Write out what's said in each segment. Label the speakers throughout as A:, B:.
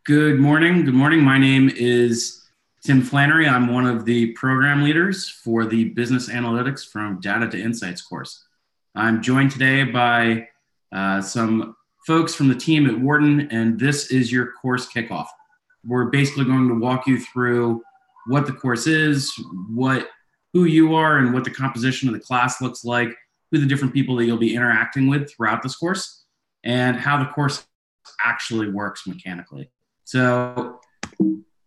A: Good morning. Good morning. My name is Tim Flannery. I'm one of the program leaders for the Business Analytics from Data to Insights course. I'm joined today by some folks from the team at Wharton, and this is your course kickoff. We're basically going to walk you through what the course is, who you are, and what the composition of the class looks like, who the different people that you'll be interacting with throughout this course, and how the course actually works mechanically. So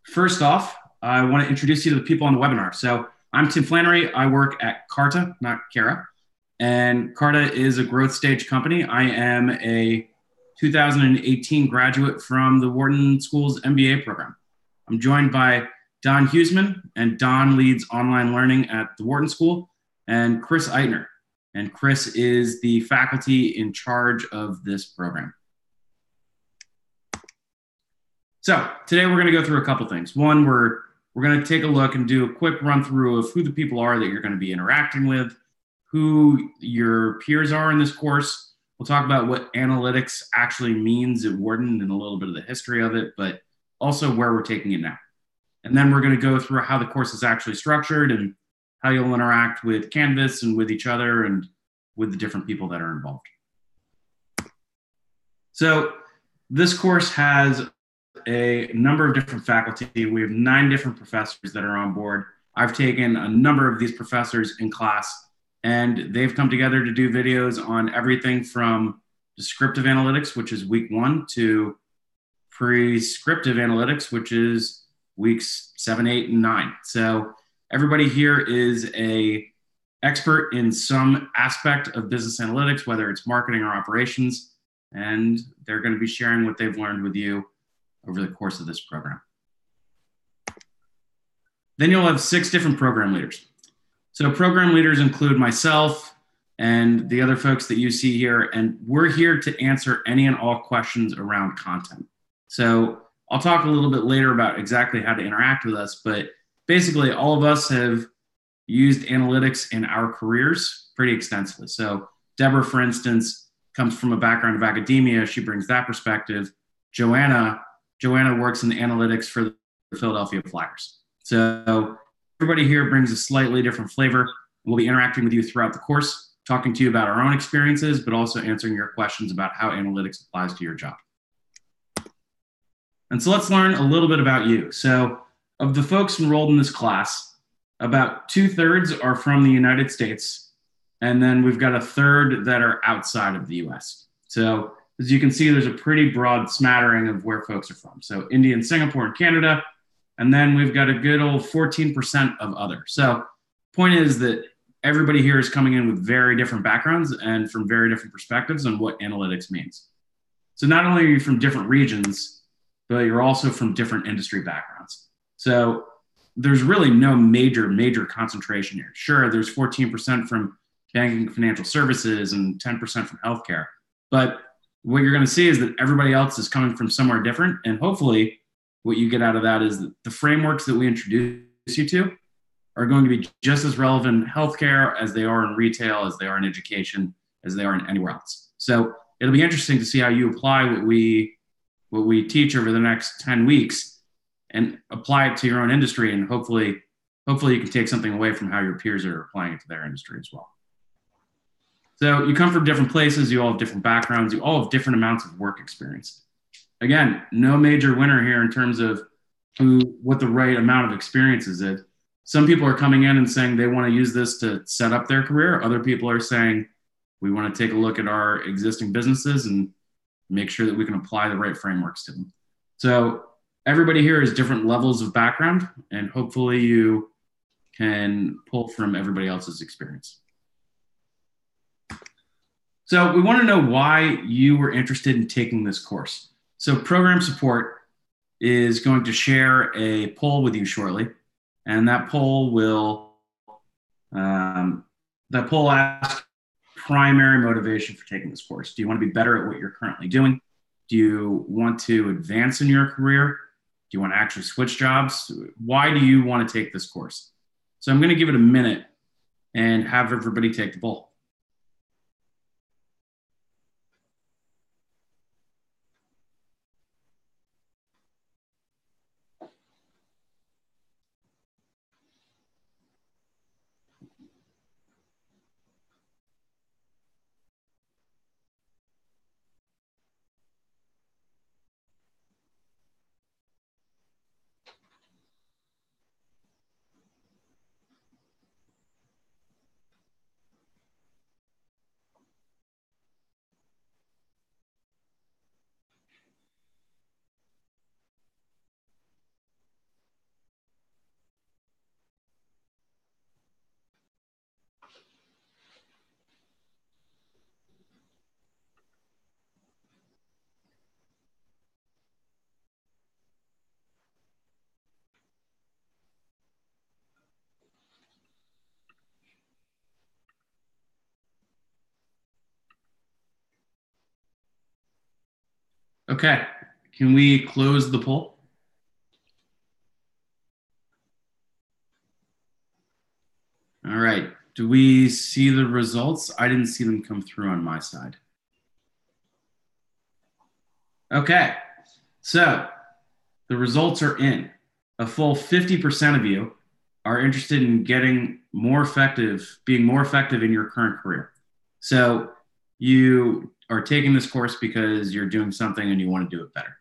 A: first off, I want to introduce you to the people on the webinar. So I'm Tim Flannery. I work at Carta, not Cara. And Carta is a growth stage company. I am a 2018 graduate from the Wharton School's MBA program. I'm joined by Don Huseman, and Don leads online learning at the Wharton School, and Chris Eitner. And Chris is the faculty in charge of this program. So today we're going to go through a couple things. One, we're going to take a look and do a quick run through of who the people are that you're going to be interacting with, who your peers are in this course. We'll talk about what analytics actually means at Wharton and a little bit of the history of it, but also where we're taking it now. And then we're going to go through how the course is actually structured and how you'll interact with Canvas and with each other and with the different people that are involved. So this course has a number of different faculty. We have 9 different professors that are on board. I've taken a number of these professors in class, and they've come together to do videos on everything from descriptive analytics, which is week 1, to prescriptive analytics, which is weeks 7, 8, and 9. So everybody here is an expert in some aspect of business analytics, whether it's marketing or operations, and they're going to be sharing what they've learned with you over the course of this program. Then you'll have 6 different program leaders. So program leaders include myself and the other folks that you see here, and we're here to answer any and all questions around content. So I'll talk a little bit later about exactly how to interact with us, but basically all of us have used analytics in our careers pretty extensively. So Deborah, for instance, comes from a background of academia. She brings that perspective. Joanna works in analytics for the Philadelphia Flyers. So everybody here brings a slightly different flavor. We'll be interacting with you throughout the course, talking to you about our own experiences, but also answering your questions about how analytics applies to your job. And so let's learn a little bit about you. So of the folks enrolled in this class, about 2/3 are from the United States, and then we've got a third that are outside of the US. So as you can see, there's a pretty broad smattering of where folks are from. So India and Singapore and Canada, and then we've got a good old 14% of other. So point is that everybody here is coming in with very different backgrounds and from very different perspectives on what analytics means. So not only are you from different regions, but you're also from different industry backgrounds. So there's really no major concentration here. Sure, there's 14% from banking and financial services and 10% from healthcare, but what you're going to see is that everybody else is coming from somewhere different. And hopefully what you get out of that is that the frameworks that we introduce you to are going to be just as relevant in healthcare as they are in retail, as they are in education, as they are in anywhere else. So it'll be interesting to see how you apply what we teach over the next 10 weeks and apply it to your own industry. And hopefully you can take something away from how your peers are applying it to their industry as well. So you come from different places, you all have different backgrounds, you all have different amounts of work experience. Again, no major winner here in terms of what the right amount of experience is. Some people are coming in and saying they want to use this to set up their career. Other people are saying we want to take a look at our existing businesses and make sure that we can apply the right frameworks to them. So everybody here has different levels of background, and hopefully you can pull from everybody else's experience. So we want to know why you were interested in taking this course. So program support is going to share a poll with you shortly, and that poll asks primary motivation for taking this course. Do you want to be better at what you're currently doing? Do you want to advance in your career? Do you want to actually switch jobs? Why do you want to take this course? So I'm going to give it a minute and have everybody take the poll. Okay, can we close the poll? All right, do we see the results? I didn't see them come through on my side. Okay, so the results are in. A full 50% of you are interested in getting more effective, being more effective in your current career. So you are taking this course because you're doing something and you want to do it better.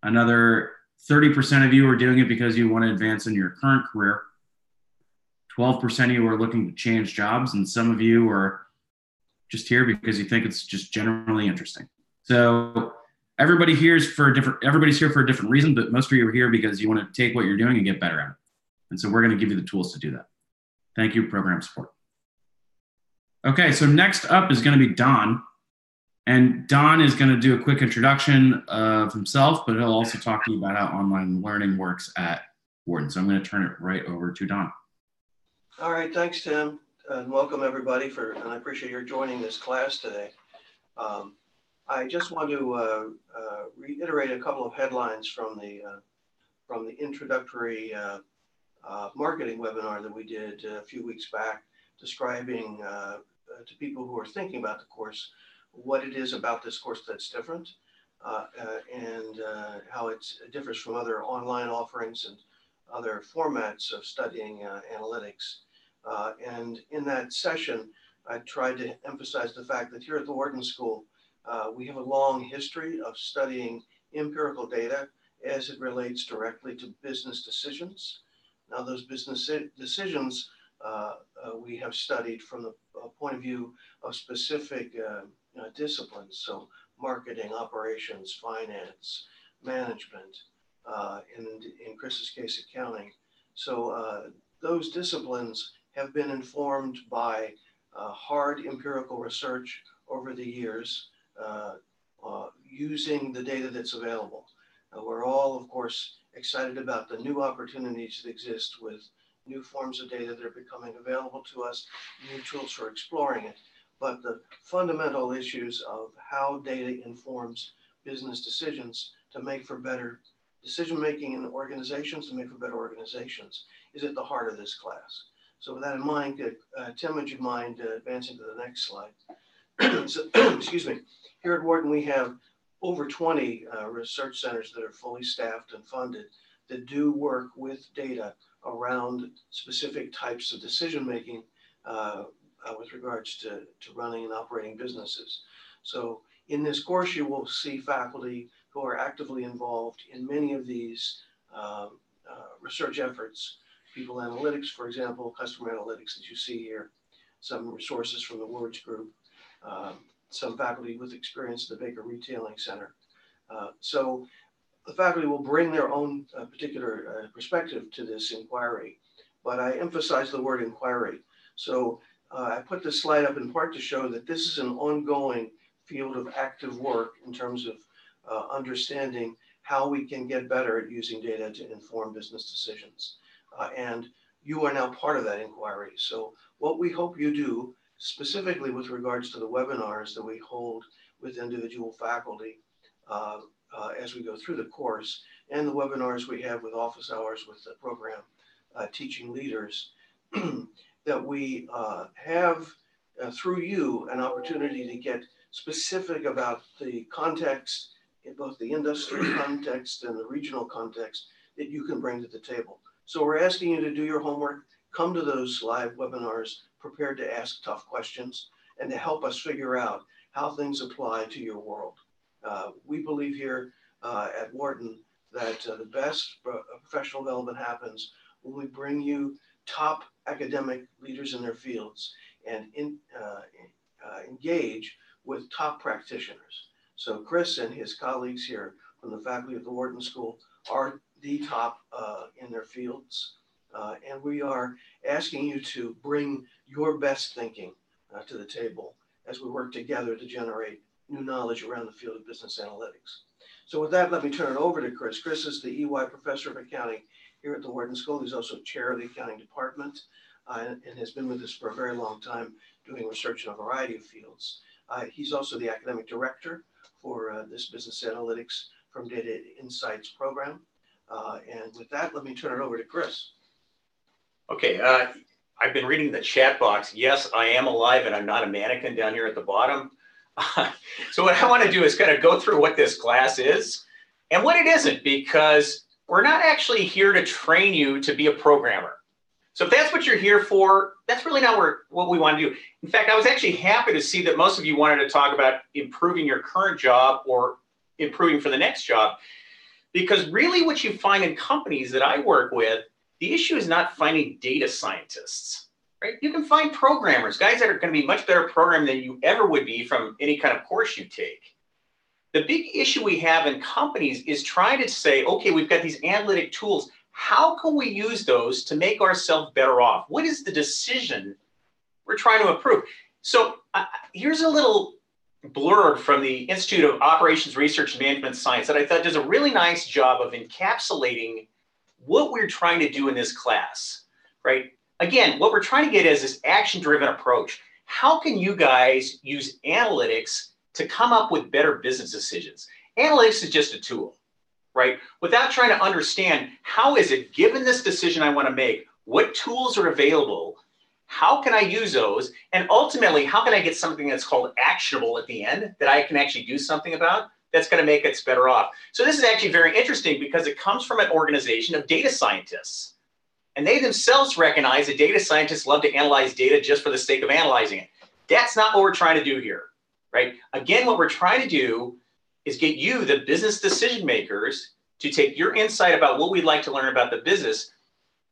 A: Another 30% of you are doing it because you want to advance in your current career. 12% of you are looking to change jobs, and some of you are just here because you think it's just generally interesting. So everybody's here for a different reason, but most of you are here because you want to take what you're doing and get better at it. And so we're going to give you the tools to do that. Thank you, program support. Okay, so next up is going to be Don. And Don is going to do a quick introduction of himself, but he'll also talk to you about how online learning works at Wharton. So I'm going to turn it right over to Don.
B: All right, thanks, Tim. And welcome everybody and I appreciate your joining this class today. I just want to reiterate a couple of headlines from the introductory marketing webinar that we did a few weeks back, describing to people who are thinking about the course what it is about this course that's different, and how it differs from other online offerings and other formats of studying analytics. And in that session, I tried to emphasize the fact that here at the Wharton School, we have a long history of studying empirical data as it relates directly to business decisions. Now, those business decisions we have studied from the point of view of specific disciplines, so marketing, operations, finance, management, and in Chris's case, accounting. So those disciplines have been informed by hard empirical research over the years using the data that's available. We're all, of course, excited about the new opportunities that exist with new forms of data that are becoming available to us, new tools for exploring it. But the fundamental issues of how data informs business decisions to make for better decision-making in organizations, to make for better organizations, is at the heart of this class. So with that in mind, Tim, would you mind advancing to the next slide? So, excuse me. Here at Wharton, we have over 20 research centers that are fully staffed and funded that do work with data around specific types of decision-making with regards to running and operating businesses. So in this course, you will see faculty who are actively involved in many of these research efforts. People analytics, for example, customer analytics that you see here, some resources from the Words Group, some faculty with experience at the Baker Retailing Center. So the faculty will bring their own particular perspective to this inquiry, but I emphasize the word inquiry. So I put this slide up in part to show that this is an ongoing field of active work in terms of understanding how we can get better at using data to inform business decisions. And you are now part of that inquiry. So what we hope you do, specifically with regards to the webinars that we hold with individual faculty as we go through the course, and the webinars we have with office hours with the program teaching leaders, that we have through you an opportunity to get specific about the context, in both the industry context and the regional context, that you can bring to the table. So we're asking you to do your homework, come to those live webinars prepared to ask tough questions and to help us figure out how things apply to your world. We believe here at Wharton that the best professional development happens when we bring you top academic leaders in their fields and engage with top practitioners. So Chris and his colleagues here from the faculty of the Wharton School are the top in their fields. And we are asking you to bring your best thinking to the table as we work together to generate new knowledge around the field of business analytics. So with that, let me turn it over to Chris. Chris is the EY Professor of Accounting here at the Wharton School. He's also chair of the accounting department and has been with us for a very long time doing research in a variety of fields. He's also the academic director for this business analytics from Data Insights program. And with that, let me turn it over to Chris.
C: Okay, I've been reading the chat box. Yes, I am alive and I'm not a mannequin down here at the bottom. So what I want to do is kind of go through what this class is and what it isn't, because we're not actually here to train you to be a programmer. So if that's what you're here for, that's really not what we want to do. In fact, I was actually happy to see that most of you wanted to talk about improving your current job or improving for the next job, because really what you find in companies that I work with, the issue is not finding data scientists, right? You can find programmers, guys that are going to be much better programming than you ever would be from any kind of course you take. The big issue we have in companies is trying to say, okay, we've got these analytic tools. How can we use those to make ourselves better off? What is the decision we're trying to improve? So here's a little blurb from the Institute of Operations Research and Management Science that I thought does a really nice job of encapsulating what we're trying to do in this class, right? Again, what we're trying to get is this action-driven approach. How can you guys use analytics to come up with better business decisions? Analytics is just a tool, right? Without trying to understand how is it, given this decision I want to make, what tools are available, how can I use those, and ultimately, how can I get something that's called actionable at the end that I can actually do something about that's going to make us better off. So this is actually very interesting because it comes from an organization of data scientists. And they themselves recognize that data scientists love to analyze data just for the sake of analyzing it. That's not what we're trying to do here, right? Again, what we're trying to do is get you, the business decision makers, to take your insight about what we'd like to learn about the business,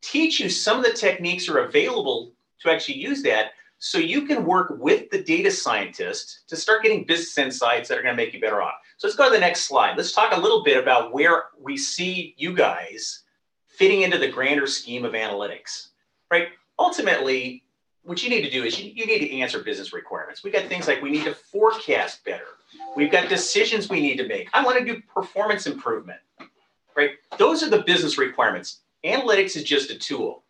C: teach you some of the techniques that are available to actually use that, so you can work with the data scientist to start getting business insights that are going to make you better off. So let's go to the next slide. Let's talk a little bit about where we see you guys fitting into the grander scheme of analytics, right? Ultimately, what you need to do is you need to answer business requirements. We've got things like we need to forecast better. We've got decisions we need to make. I want to do performance improvement, right? Those are the business requirements. Analytics is just a tool.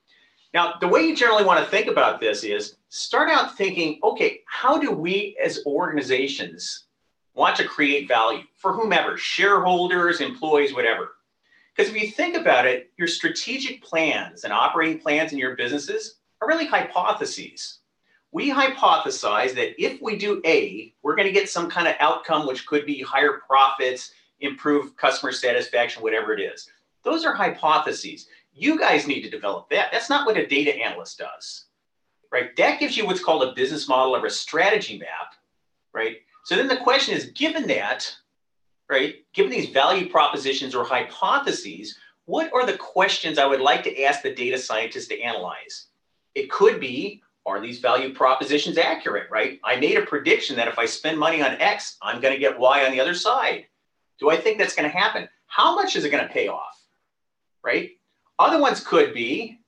C: Now, the way you generally want to think about this is start out thinking, okay, how do we as organizations want to create value for whomever, shareholders, employees, whatever? Because if you think about it, your strategic plans and operating plans in your businesses are really hypotheses. We hypothesize that if we do A, we're going to get some kind of outcome, which could be higher profits, improved customer satisfaction, whatever it is. Those are hypotheses. You guys need to develop that. That's not what a data analyst does, right? That gives you what's called a business model or a strategy map, right? So then the question is, given that, right, given these value propositions or hypotheses, what are the questions I would like to ask the data scientist to analyze? It could be, are these value propositions accurate, right? I made a prediction that if I spend money on X, I'm going to get Y on the other side. Do I think that's going to happen? How much is it going to pay off, right? Other ones could be,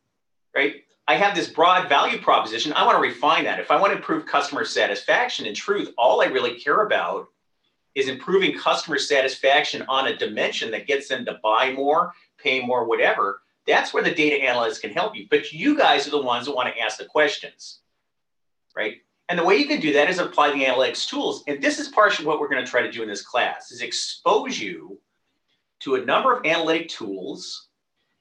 C: right, I have this broad value proposition. I want to refine that. If I want to improve customer satisfaction, in truth, all I really care about is improving customer satisfaction on a dimension that gets them to buy more, pay more, whatever. That's where the data analyst can help you. But you guys are the ones that want to ask the questions, right? And the way you can do that is apply the analytics tools. And this is partially what we're going to try to do in this class, is expose you to a number of analytic tools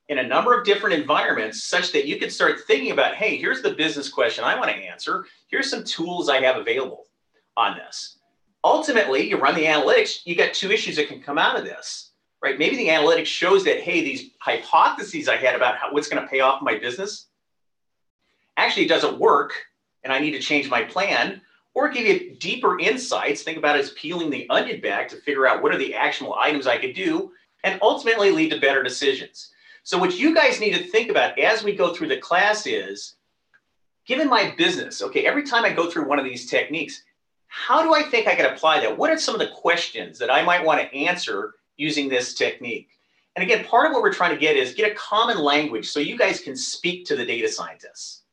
C: in a number of different environments such that you can start thinking about, hey, here's the business question I want to answer. Here's some tools I have available on this. Ultimately, you run the analytics, you got two issues that can come out of this, right? Maybe the analytics shows that, hey, these hypotheses I had about what's going to pay off my business actually doesn't work, and I need to change my plan, or give you deeper insights. Think about it as peeling the onion back to figure out what are the actionable items I could do, and ultimately lead to better decisions. So what you guys need to think about as we go through the class is, given my business, okay, every time I go through one of these techniques, how do I think I can apply that? What are some of the questions that I might want to answer using this technique? And again, part of what we're trying to get is get a common language so you guys can speak to the data scientists,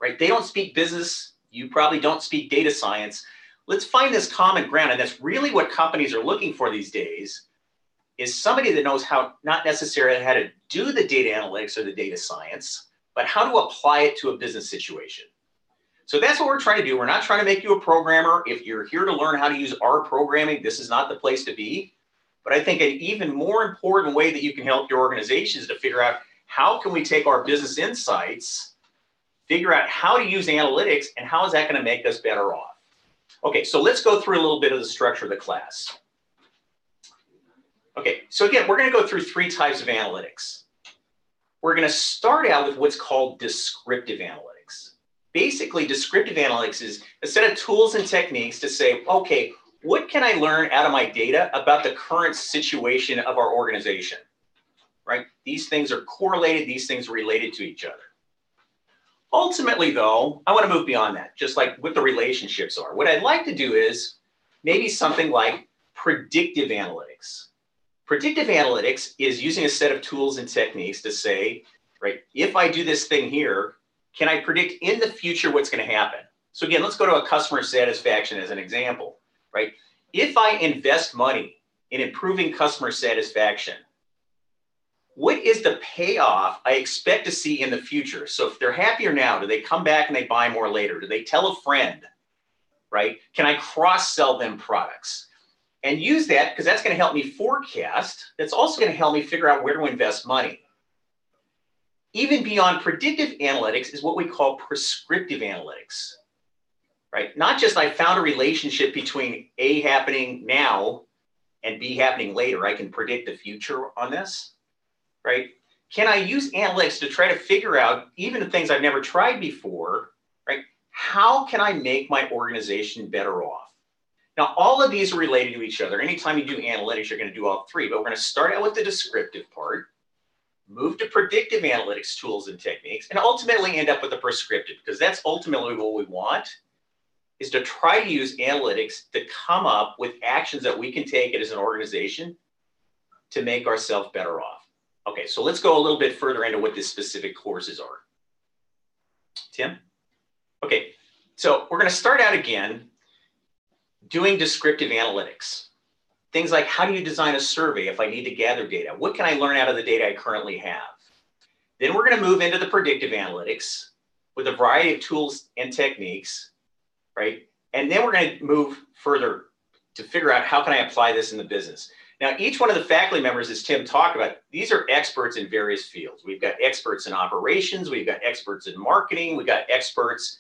C: right? They don't speak business. You probably don't speak data science. Let's find this common ground. And that's really what companies are looking for these days, is somebody that knows how, not necessarily how to do the data analytics or the data science, but how to apply it to a business situation. So that's what we're trying to do. We're not trying to make you a programmer. If you're here to learn how to use R programming, this is not the place to be. But I think an even more important way that you can help your organization is to figure out how can we take our business insights, figure out how to use analytics, and how is that going to make us better off. Okay, so let's go through a little bit of the structure of the class. Okay, so again, we're going to go through 3 types of analytics. We're going to start out with what's called descriptive analytics. Basically, descriptive analytics is a set of tools and techniques to say, okay, what can I learn out of my data about the current situation of our organization, right? These things are correlated, these things are related to each other. Ultimately, though, I want to move beyond that, just like what the relationships are. What I'd like to do is maybe something like predictive analytics. Predictive analytics is using a set of tools and techniques to say, right, if I do this thing here, can I predict in the future what's going to happen? So again, let's go to a customer satisfaction as an example, right? If I invest money in improving customer satisfaction, what is the payoff I expect to see in the future? So if they're happier now, do they come back and they buy more later? Do they tell a friend, right? Can I cross-sell them products? And use that because that's going to help me forecast. That's also going to help me figure out where to invest money. Even beyond predictive analytics is what we call prescriptive analytics, right? Not just I found a relationship between A happening now and B happening later. I can predict the future on this, right? Can I use analytics to try to figure out even the things I've never tried before, right? How can I make my organization better off? Now, all of these are related to each other. Anytime you do analytics, you're going to do all 3, but we're going to start out with the descriptive part, move to predictive analytics tools and techniques, and ultimately end up with the prescriptive, because that's ultimately what we want, is to try to use analytics to come up with actions that we can take as an organization to make ourselves better off. Okay, so let's go a little bit further into what the specific courses are. Tim? Okay, so we're going to start out again doing descriptive analytics. Things like, how do you design a survey if I need to gather data? What can I learn out of the data I currently have? Then we're going to move into the predictive analytics with a variety of tools and techniques, right? And then we're going to move further to figure out how can I apply this in the business. Now, each one of the faculty members, as Tim talked about, these are experts in various fields. We've got experts in operations, we've got experts in marketing, we've got experts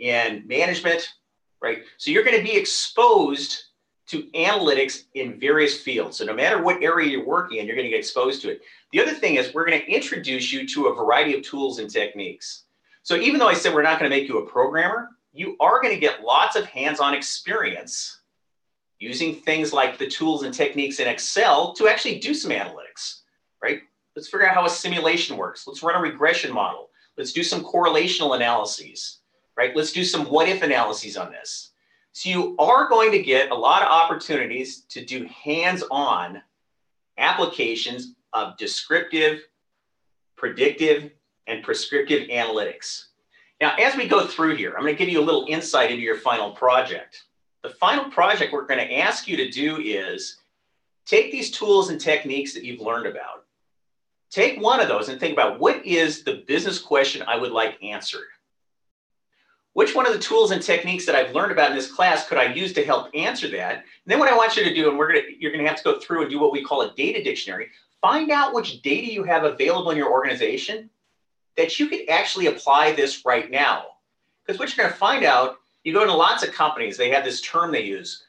C: in management, right? So you're going to be exposed to analytics in various fields. So no matter what area you're working in, you're going to get exposed to it. The other thing is we're going to introduce you to a variety of tools and techniques. So even though I said we're not going to make you a programmer, you are going to get lots of hands-on experience using things like the tools and techniques in Excel to actually do some analytics, right? Let's figure out how a simulation works. Let's run a regression model. Let's do some correlational analyses, right? Let's do some what-if analyses on this. So you are going to get a lot of opportunities to do hands-on applications of descriptive, predictive, and prescriptive analytics. Now, as we go through here, I'm going to give you a little insight into your final project. The final project we're going to ask you to do is take these tools and techniques that you've learned about. Take one of those and think about what is the business question I would like answered. Which one of the tools and techniques that I've learned about in this class could I use to help answer that? And then what I want you to do, and you're going to have to go through and do what we call a data dictionary. Find out which data you have available in your organization that you could actually apply this right now. Because what you're going to find out, you go into lots of companies, they have this term they use.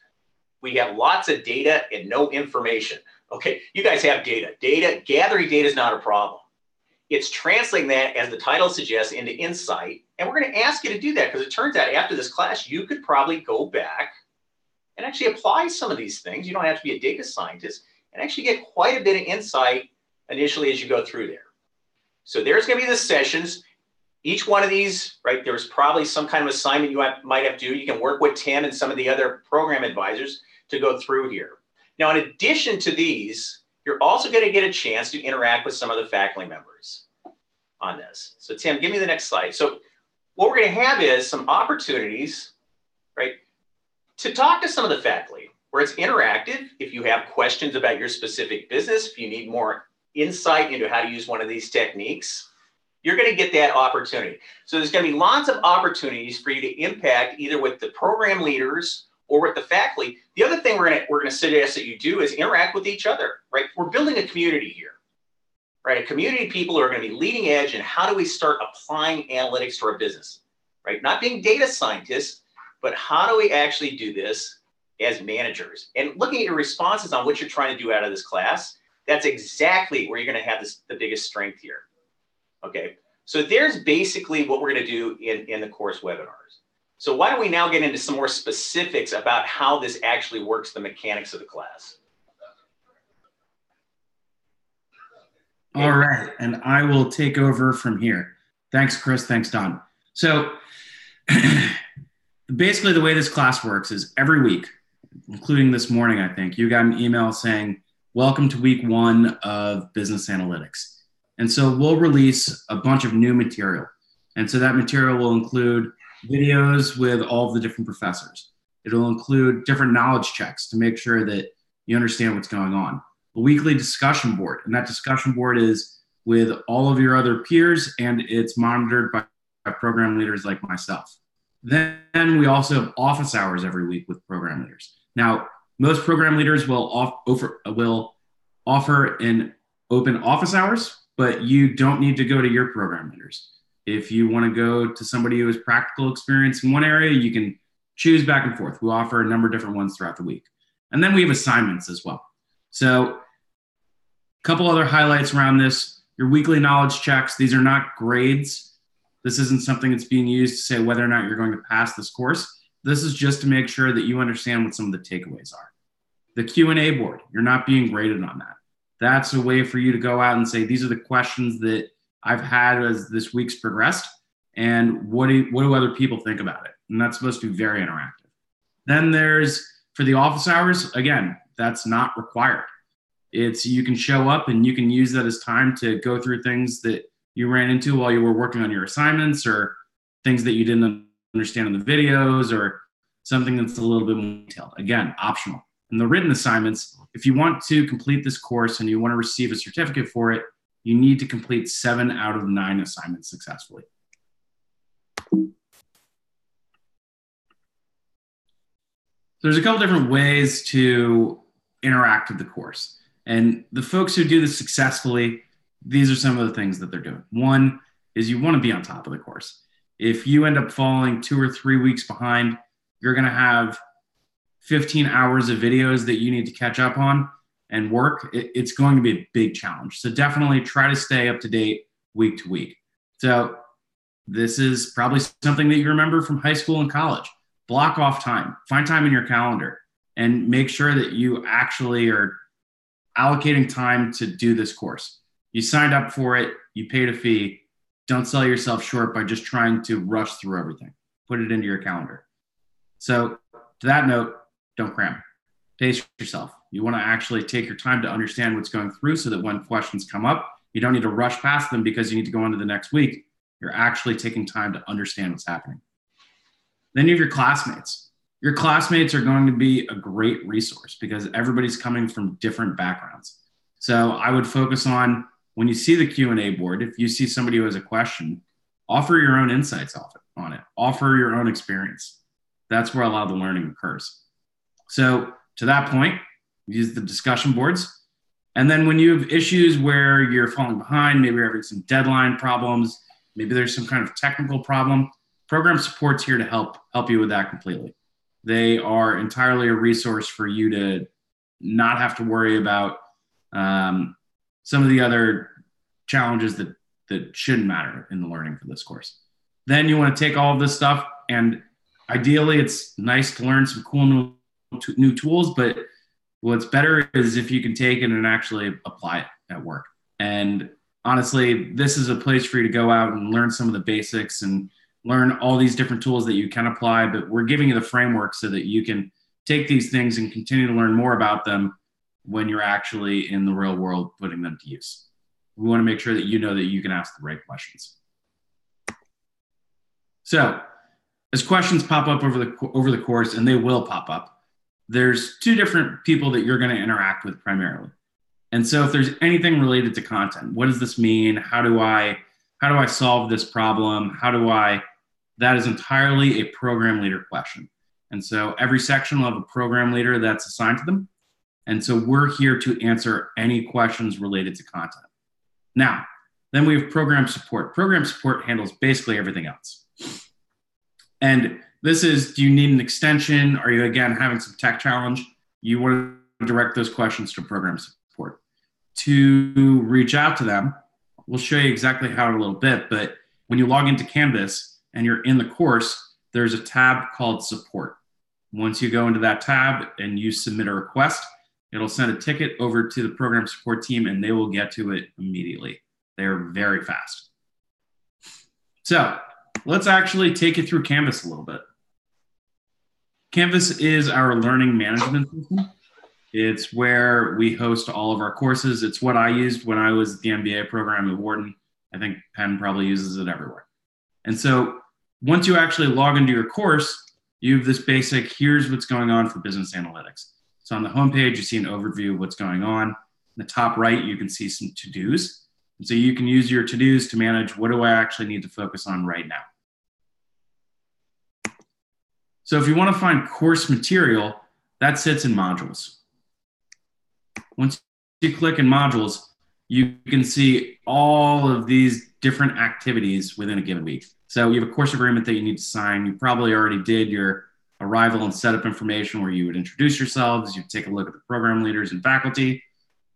C: We have lots of data and no information. Okay, you guys have data. Gathering data is not a problem. It's translating that, as the title suggests, into insight. And we're going to ask you to do that because it turns out after this class, you could probably go back and actually apply some of these things. You don't have to be a data scientist and actually get quite a bit of insight initially as you go through there. So there's going to be the sessions. Each one of these, right, there's probably some kind of assignment you might have to do. You can work with Tim and some of the other program advisors to go through here. Now, in addition to these, you're also going to get a chance to interact with some of the faculty members on this. So Tim, give me the next slide. So what we're going to have is some opportunities, right, to talk to some of the faculty where it's interactive. If you have questions about your specific business, if you need more insight into how to use one of these techniques, you're going to get that opportunity. So there's going to be lots of opportunities for you to impact either with the program leaders or with the faculty. The other thing we're going to suggest that you do is interact with each other, right? We're building a community here, right? A community of people who are going to be leading edge, and how do we start applying analytics to our business, right? Not being data scientists, but how do we actually do this as managers? And looking at your responses on what you're trying to do out of this class, that's exactly where you're going to have the biggest strength here. Okay, so there's basically what we're going to do in the course webinars. So why don't we now get into some more specifics about how this actually works, the mechanics of the class.
A: All right, and I will take over from here. Thanks, Chris. Thanks, Don. So basically the way this class works is every week, including this morning, I think, you got an email saying, welcome to week 1 of business analytics. And so we'll release a bunch of new material. And so that material will include videos with all of the different professors. It'll include different knowledge checks to make sure that you understand what's going on. A weekly discussion board, and that discussion board is with all of your other peers, and it's monitored by program leaders like myself. Then we also have office hours every week with program leaders. Now, most program leaders will offer an open office hours, but you don't need to go to your program leaders. If you want to go to somebody who has practical experience in one area, you can choose back and forth. We offer a number of different ones throughout the week. And then we have assignments as well. So a couple other highlights around this. Your weekly knowledge checks. These are not grades. This isn't something that's being used to say whether or not you're going to pass this course. This is just to make sure that you understand what some of the takeaways are. The Q&A board, you're not being graded on that. That's a way for you to go out and say, these are the questions that I've had as this week's progressed, and what do other people think about it? And that's supposed to be very interactive. Then there's, for the office hours, again, that's not required. It's, you can show up and you can use that as time to go through things that you ran into while you were working on your assignments, or things that you didn't understand in the videos, or something that's a little bit more detailed. Again, optional. And the written assignments, if you want to complete this course and you want to receive a certificate for it, you need to complete 7 out of 9 assignments successfully. There's a couple different ways to interact with the course. And the folks who do this successfully, these are some of the things that they're doing. One is you want to be on top of the course. If you end up falling 2 or 3 weeks behind, you're going to have 15 hours of videos that you need to catch up on and work. It's going to be a big challenge. So definitely try to stay up to date week to week. So this is probably something that you remember from high school and college. Block off time, find time in your calendar, and make sure that you actually are allocating time to do this course. You signed up for it, you paid a fee. Don't sell yourself short by just trying to rush through everything. Put it into your calendar. So to that note, don't cram. Pace yourself. You want to actually take your time to understand what's going through, so that when questions come up, you don't need to rush past them because you need to go on to the next week. You're actually taking time to understand what's happening. Then you have your classmates. Your classmates are going to be a great resource because everybody's coming from different backgrounds. So I would focus on, when you see the Q&A board, if you see somebody who has a question, offer your own insights on it. Offer your own experience. That's where a lot of the learning occurs. So to that point, use the discussion boards. And then when you have issues where you're falling behind, maybe you're having some deadline problems, maybe there's some kind of technical problem, program support's here to help you with that completely. They are entirely a resource for you to not have to worry about some of the other challenges that shouldn't matter in the learning for this course. Then you want to take all of this stuff, and ideally it's nice to learn some cool new tools, but what's better is if you can take it and actually apply it at work. And honestly, this is a place for you to go out and learn some of the basics and learn all these different tools that you can apply, but we're giving you the framework so that you can take these things and continue to learn more about them when you're actually in the real world putting them to use. We want to make sure that you know that you can ask the right questions. So as questions pop up over the course, and they will pop up, there's 2 different people that you're going to interact with primarily. And so if there's anything related to content, what does this mean? How do I how do I solve this problem? That is entirely a program leader question. And so every section will have a program leader that's assigned to them. And so we're here to answer any questions related to content. Now, then we have program support. Program support handles basically everything else. And this is, do you need an extension? Are you, again, having some tech challenge? You want to direct those questions to program support. To reach out to them, we'll show you exactly how in a little bit, but when you log into Canvas and you're in the course, there's a tab called support. Once you go into that tab and you submit a request, it'll send a ticket over to the program support team and they will get to it immediately. They're very fast. So let's actually take you through Canvas a little bit. Canvas is our learning management system. It's where we host all of our courses. It's what I used when I was at the MBA program at Wharton. I think Penn probably uses it everywhere. And so once you actually log into your course, you have this basic, here's what's going on for business analytics. So on the homepage, you see an overview of what's going on. In the top right, you can see some to-dos. And so you can use your to-dos to manage, what do I actually need to focus on right now? So if you want to find course material, that sits in modules. Once you click in modules, you can see all of these different activities within a given week. So you have a course agreement that you need to sign. You probably already did your arrival and setup information where you would introduce yourselves. You take a look at the program leaders and faculty.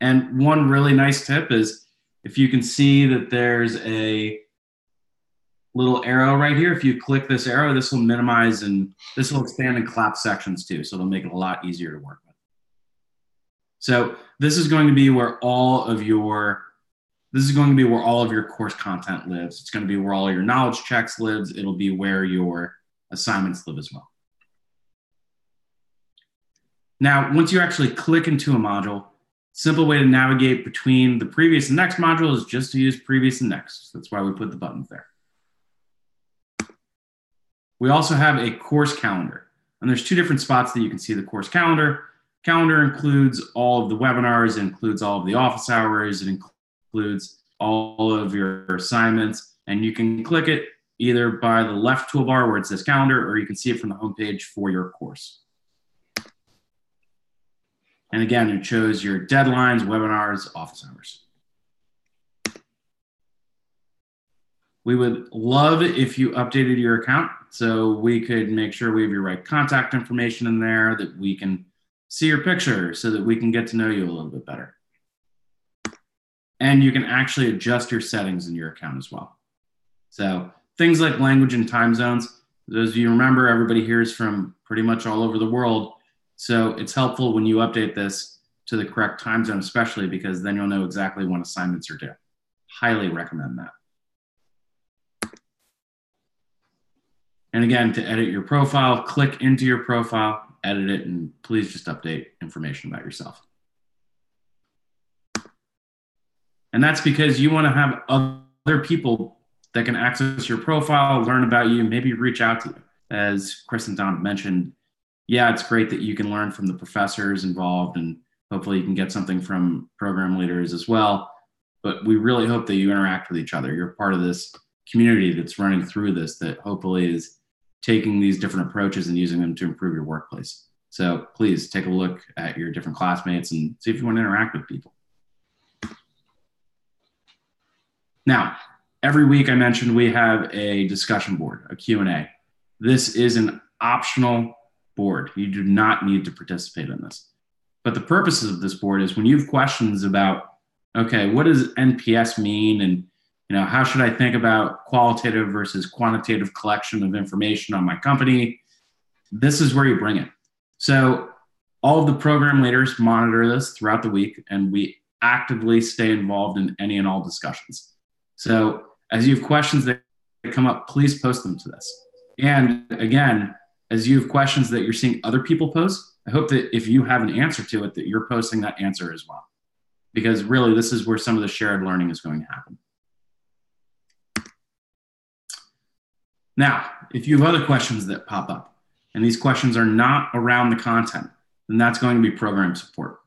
A: And one really nice tip is if you can see that there's a little arrow right here, if you click this arrow, this will minimize and this will expand and collapse sections too. So it'll make it a lot easier to work with. So this is going to be where all of your course content lives. It's going to be where all your knowledge checks lives. It'll be where your assignments live as well. Now, once you actually click into a module, simple way to navigate between the previous and next module is just to use previous and next. That's why we put the buttons there. We also have a course calendar, and there's two different spots that you can see the course calendar. Calendar includes all of the webinars, it includes all of the office hours, it includes all of your assignments, and you can click it either by the left toolbar where it says calendar, or you can see it from the homepage for your course. And again, it shows your deadlines, webinars, office hours. We would love if you updated your account so we could make sure we have your right contact information in there, that we can see your picture so that we can get to know you a little bit better. And you can actually adjust your settings in your account as well. So things like language and time zones, those of you remember, everybody here is from pretty much all over the world. So it's helpful when you update this to the correct time zone, especially because then you'll know exactly when assignments are due. Highly recommend that. And again, to edit your profile, click into your profile, edit it, and please just update information about yourself. And that's because you want to have other people that can access your profile, learn about you, maybe reach out to you. As Chris and Don mentioned, yeah, it's great that you can learn from the professors involved, and hopefully you can get something from program leaders as well. But we really hope that you interact with each other. You're part of this community that's running through this, that hopefully is taking these different approaches and using them to improve your workplace. So please take a look at your different classmates and see if you want to interact with people. Now, every week I mentioned we have a discussion board, a Q&A. This is an optional board. You do not need to participate in this. But the purpose of this board is when you have questions about, okay, what does NPS mean? And how should I think about qualitative versus quantitative collection of information on my company? This is where you bring it. So all of the program leaders monitor this throughout the week, and we actively stay involved in any and all discussions. So as you have questions that come up, please post them to this. And again, as you have questions that you're seeing other people post, I hope that if you have an answer to it, that you're posting that answer as well. Because really, this is where some of the shared learning is going to happen. Now, if you have other questions that pop up, and these questions are not around the content, then that's going to be program support.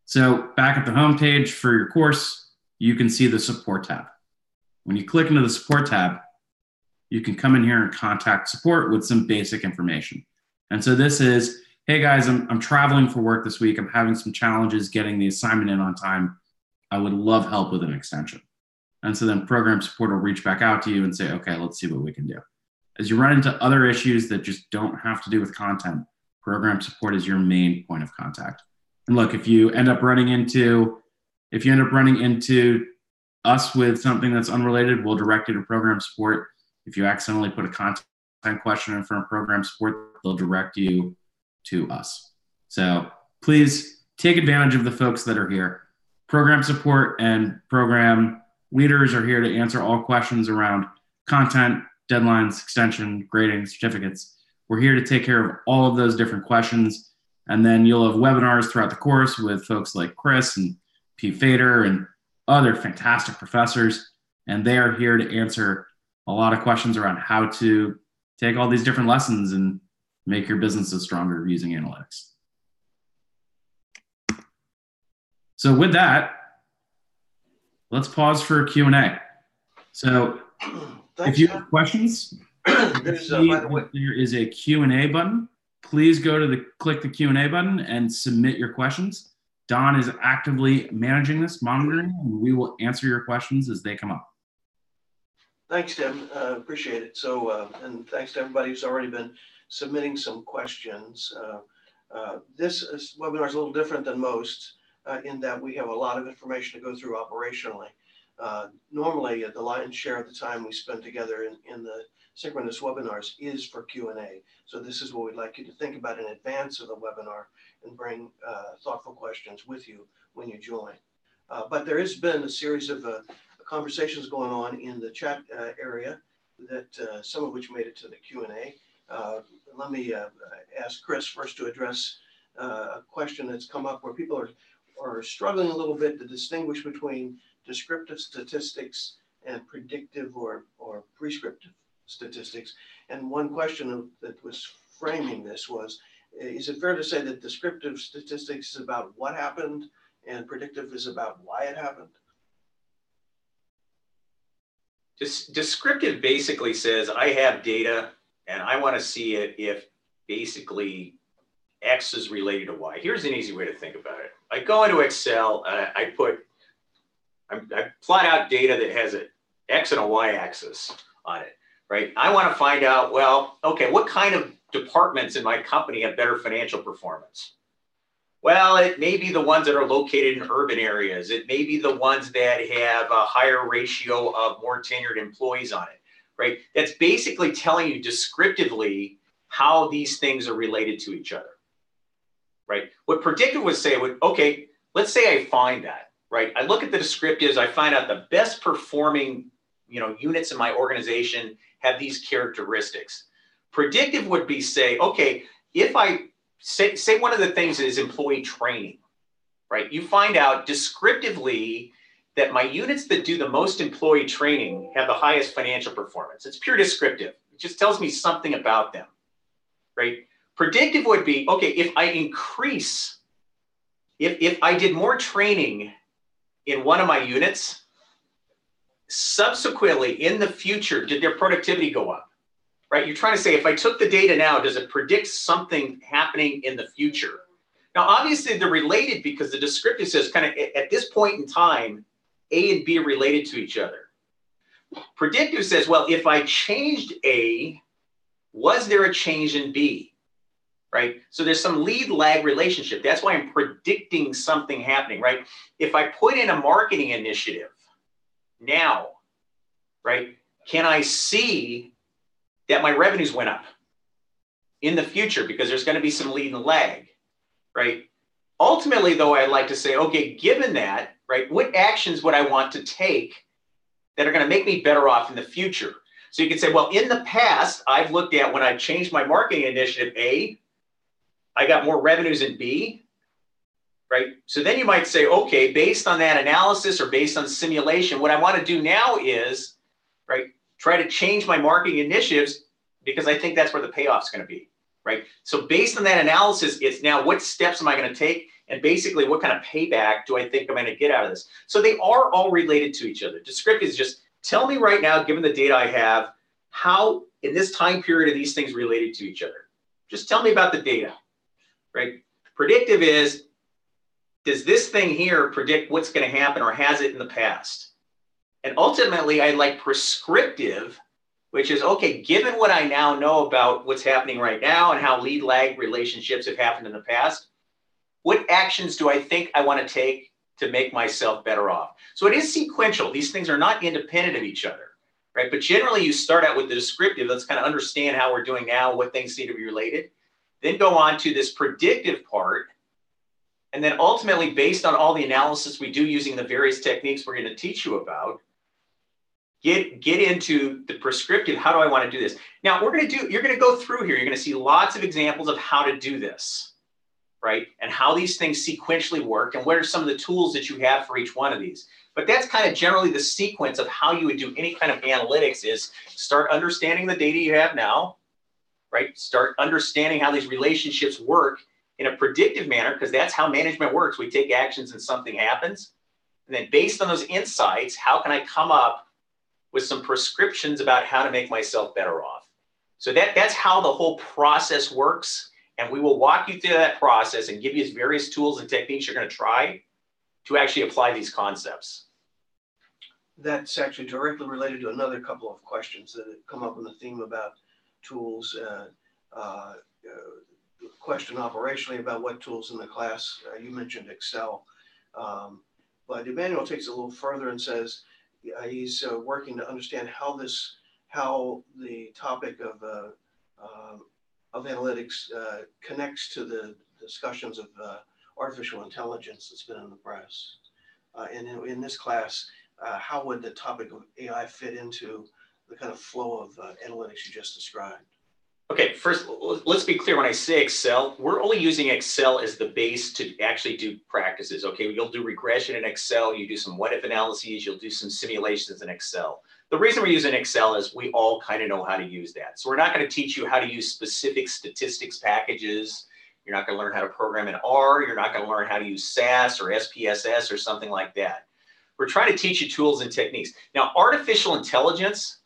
A: So back at the home page for your course, you can see the support tab. When you click into the support tab, you can come in here and contact support with some basic information. And so this is, hey guys, I'm traveling for work this week. I'm having some challenges getting the assignment in on time. I would love help with an extension. And so then program support will reach back out to you and say, okay, let's see what we can do. As you run into other issues that just don't have to do with content, program support is your main point of contact. And look, if you end up running into us with something that's unrelated, we'll direct you to program support. If you accidentally put a content question in front of program support, they'll direct you to us. So please take advantage of the folks that are here. Program support and program leaders are here to answer all questions around content, deadlines, extension, grading, certificates. We're here to take care of all of those different questions. And then you'll have webinars throughout the course with folks like Chris and Pete Fader and other fantastic professors. And they are here to answer a lot of questions around how to take all these different lessons and make your businesses stronger using analytics. So with that, let's pause for Q&A. So if you have questions, there is a Q&A button. Please go to click the Q&A button and submit your questions. Don is actively managing this, monitoring, and we will answer your questions as they come up.
B: Thanks, Tim. Appreciate it. So, and thanks to everybody who's already been submitting some questions. This webinar is a little different than most in that we have a lot of information to go through operationally. Normally, the lion's share of the time we spend together in the synchronous webinars is for Q&A. So this is what we'd like you to think about in advance of the webinar and bring thoughtful questions with you when you join. But there has been a series of conversations going on in the chat area that some of which made it to the Q&A. Let me ask Chris first to address a question that's come up where people are struggling a little bit to distinguish between descriptive statistics and predictive or prescriptive statistics. And one question that was framing this was, is it fair to say that descriptive statistics is about what happened and predictive is about why it happened?
C: Descriptive basically says I have data and I want to see it if basically X is related to Y. Here's an easy way to think about it. I go into Excel, I plot out data that has an X and a Y axis on it, right? I want to find out, well, okay, what kind of departments in my company have better financial performance? Well, it may be the ones that are located in urban areas. It may be the ones that have a higher ratio of more tenured employees on it, right? That's basically telling you descriptively how these things are related to each other, right? What predictive would say would, okay, let's say I find that, right? I look at the descriptives, I find out the best performing, units in my organization have these characteristics. Predictive would be say, okay, if I say one of the things is employee training, right? You find out descriptively that my units that do the most employee training have the highest financial performance. It's pure descriptive. It just tells me something about them, right? Predictive would be, okay, if I increase, if I did more training in one of my units, subsequently in the future, did their productivity go up? Right? You're trying to say, if I took the data now, does it predict something happening in the future? Now, obviously, they're related because the descriptive says kind of at this point in time, A and B are related to each other. Predictive says, well, if I changed A, was there a change in B? Right? So there's some lead lag relationship. That's why I'm predicting something happening, right? If I put in a marketing initiative now, right, can I see that my revenues went up in the future because there's going to be some lead and lag, right? Ultimately, though, I'd like to say, okay, given that, right, what actions would I want to take that are going to make me better off in the future? So you can say, well, in the past, I've looked at when I changed my marketing initiative, A, I got more revenues in B, right? So then you might say, okay, based on that analysis or based on simulation, what I want to do now is, right, try to change my marketing initiatives because I think that's where the payoff is going to be, right? So based on that analysis, it's now what steps am I going to take? And basically what kind of payback do I think I'm going to get out of this? So they are all related to each other. Descriptive is just tell me right now, given the data I have, how in this time period are these things related to each other? Just tell me about the data, right? Predictive is, does this thing here predict what's going to happen or has it in the past? And ultimately, I like prescriptive, which is, okay, given what I now know about what's happening right now and how lead lag relationships have happened in the past, what actions do I think I want to take to make myself better off? So it is sequential. These things are not independent of each other, right? But generally, you start out with the descriptive. Let's kind of understand how we're doing now, what things seem to be related. Then go on to this predictive part. And then ultimately, based on all the analysis we do using the various techniques we're going to teach you about, get into the prescriptive. How do I want to do this? Now, you're going to go through here. You're going to see lots of examples of how to do this, right? And how these things sequentially work and what are some of the tools that you have for each one of these. But that's kind of generally the sequence of how you would do any kind of analytics is start understanding the data you have now, right? Start understanding how these relationships work in a predictive manner, because that's how management works. We take actions and something happens. And then based on those insights, how can I come up with some prescriptions about how to make myself better off? So that's how the whole process works. And we will walk you through that process and give you various tools and techniques you're going to try to actually apply these concepts.
B: That's actually directly related to another couple of questions that have come up in the theme about tools. Question operationally about what tools in the class. You mentioned Excel. But Emmanuel takes it a little further and says he's working to understand how the topic of analytics connects to the discussions of artificial intelligence that's been in the press. And in this class, how would the topic of AI fit into the kind of flow of analytics you just described?
C: Okay, first, let's be clear. When I say Excel, we're only using Excel as the base to actually do practices. Okay, you'll do regression in Excel, you do some what-if analyses, you'll do some simulations in Excel. The reason we're using Excel is we all kind of know how to use that. So we're not going to teach you how to use specific statistics packages. You're not going to learn how to program in R. You're not going to learn how to use SAS or SPSS or something like that. We're trying to teach you tools and techniques. Now, artificial intelligence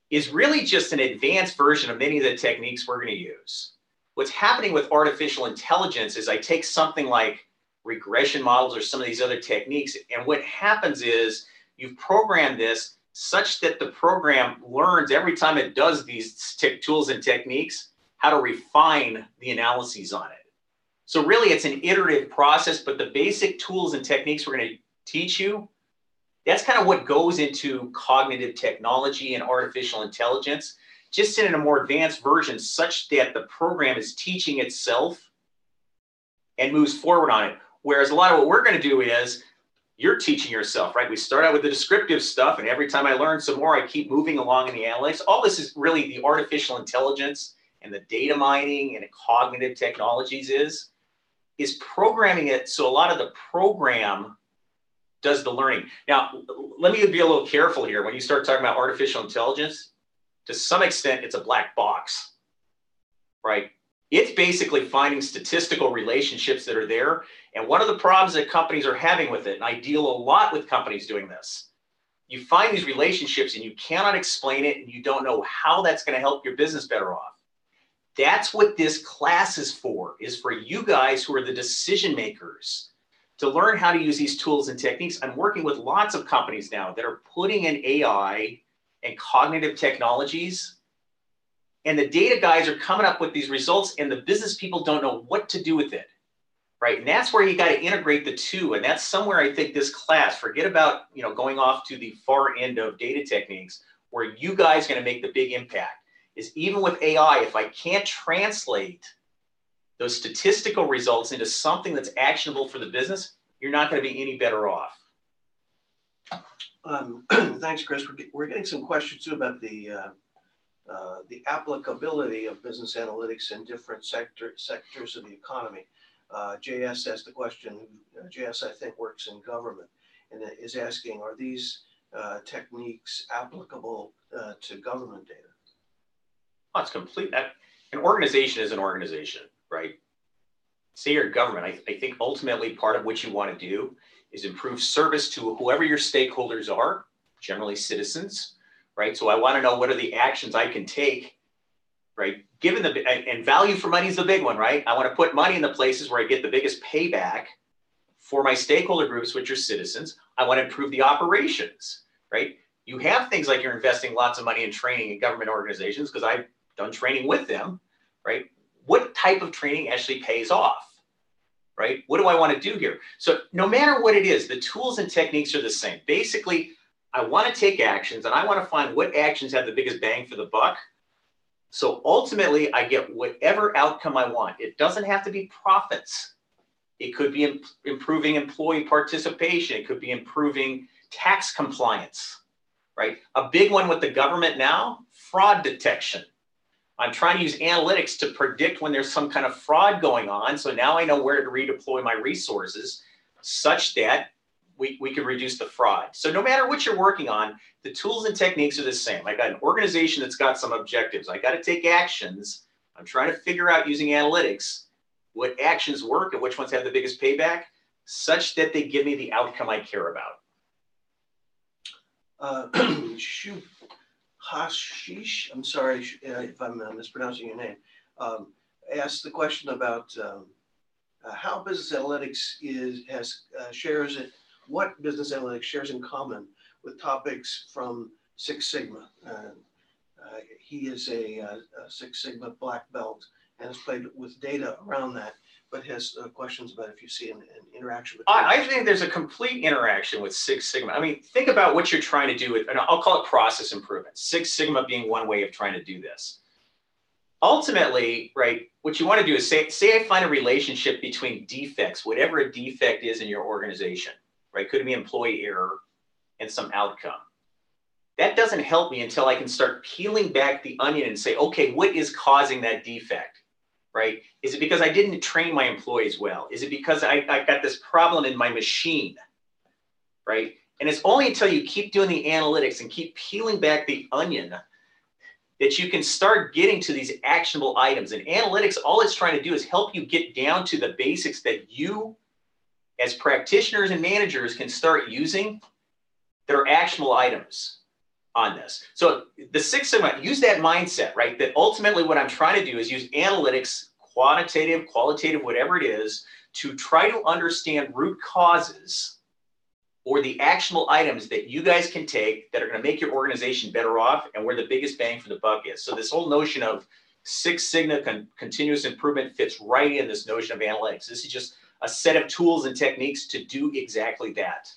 C: is really just an advanced version of many of the techniques we're going to use. What's happening with artificial intelligence is I take something like regression models or some of these other techniques, and what happens is you've programmed this such that the program learns every time it does these tools and techniques how to refine the analyses on it. So really it's an iterative process, but the basic tools and techniques we're going to teach you, that's kind of what goes into cognitive technology and artificial intelligence, just in a more advanced version such that the program is teaching itself and moves forward on it. Whereas a lot of what we're going to do is you're teaching yourself, right? We start out with the descriptive stuff, and every time I learn some more, I keep moving along in the analytics. All this is really the artificial intelligence and the data mining and the cognitive technologies is programming it so a lot of the program does the learning. Now, let me be a little careful here. When you start talking about artificial intelligence, to some extent, it's a black box, right? It's basically finding statistical relationships that are there. And one of the problems that companies are having with it, and I deal a lot with companies doing this, you find these relationships and you cannot explain it and you don't know how that's going to help your business better off. That's what this class is for you guys who are the decision makers, to learn how to use these tools and techniques. I'm working with lots of companies now that are putting in AI and cognitive technologies, and the data guys are coming up with these results and the business people don't know what to do with it, right? And that's where you got to integrate the two. And that's somewhere I think this class, forget about, going off to the far end of data techniques, where you guys are going to make the big impact, is even with AI, if I can't translate those statistical results into something that's actionable for the business, you're not going to be any better off.
B: Thanks, Chris. We're getting some questions too about the applicability of business analytics in different sectors of the economy. JS asked the question. JS, I think, works in government and is asking, are these techniques applicable to government data?
C: Oh, it's complete. An organization is an organization, right? Say you're government. I think ultimately part of what you want to do is improve service to whoever your stakeholders are. generally citizens, right? So I want to know what are the actions I can take, right? Given and value for money is the big one, right? I want to put money in the places where I get the biggest payback for my stakeholder groups, which are citizens. I want to improve the operations, right? You have things like you're investing lots of money in training in government organizations, because I've done training with them, right? What type of training actually pays off, right? What do I want to do here? So no matter what it is, the tools and techniques are the same. Basically, I want to take actions, and I want to find what actions have the biggest bang for the buck. So ultimately, I get whatever outcome I want. It doesn't have to be profits. It could be improving employee participation. It could be improving tax compliance, right? A big one with the government now, fraud detection. I'm trying to use analytics to predict when there's some kind of fraud going on. So now I know where to redeploy my resources such that we can reduce the fraud. So no matter what you're working on, the tools and techniques are the same. I got an organization that's got some objectives. I got to take actions. I'm trying to figure out using analytics what actions work and which ones have the biggest payback such that they give me the outcome I care about.
B: Hashish, I'm sorry if I'm mispronouncing your name, asked the question about how business analytics what business analytics shares in common with topics from Six Sigma. He is a Six Sigma black belt and has played with data around that, but has questions about if you see an interaction.
C: I think there's a complete interaction with Six Sigma. I mean, think about what you're trying to do with, and I'll call it process improvement. Six Sigma being one way of trying to do this. Ultimately, right, what you want to do is say I find a relationship between defects, whatever a defect is in your organization, right? Could be employee error and some outcome. That doesn't help me until I can start peeling back the onion and say, okay, what is causing that defect? Right? Is it because I didn't train my employees well? Is it because I got this problem in my machine? Right? And it's only until you keep doing the analytics and keep peeling back the onion that you can start getting to these actionable items. And analytics, all it's trying to do is help you get down to the basics that you, as practitioners and managers, can start using that are actionable items on this. So the Six Sigma, use that mindset, right? That ultimately what I'm trying to do is use analytics, quantitative, qualitative, whatever it is, to try to understand root causes or the actionable items that you guys can take that are going to make your organization better off and where the biggest bang for the buck is. So this whole notion of Six Sigma continuous improvement fits right in this notion of analytics. This is just a set of tools and techniques to do exactly that.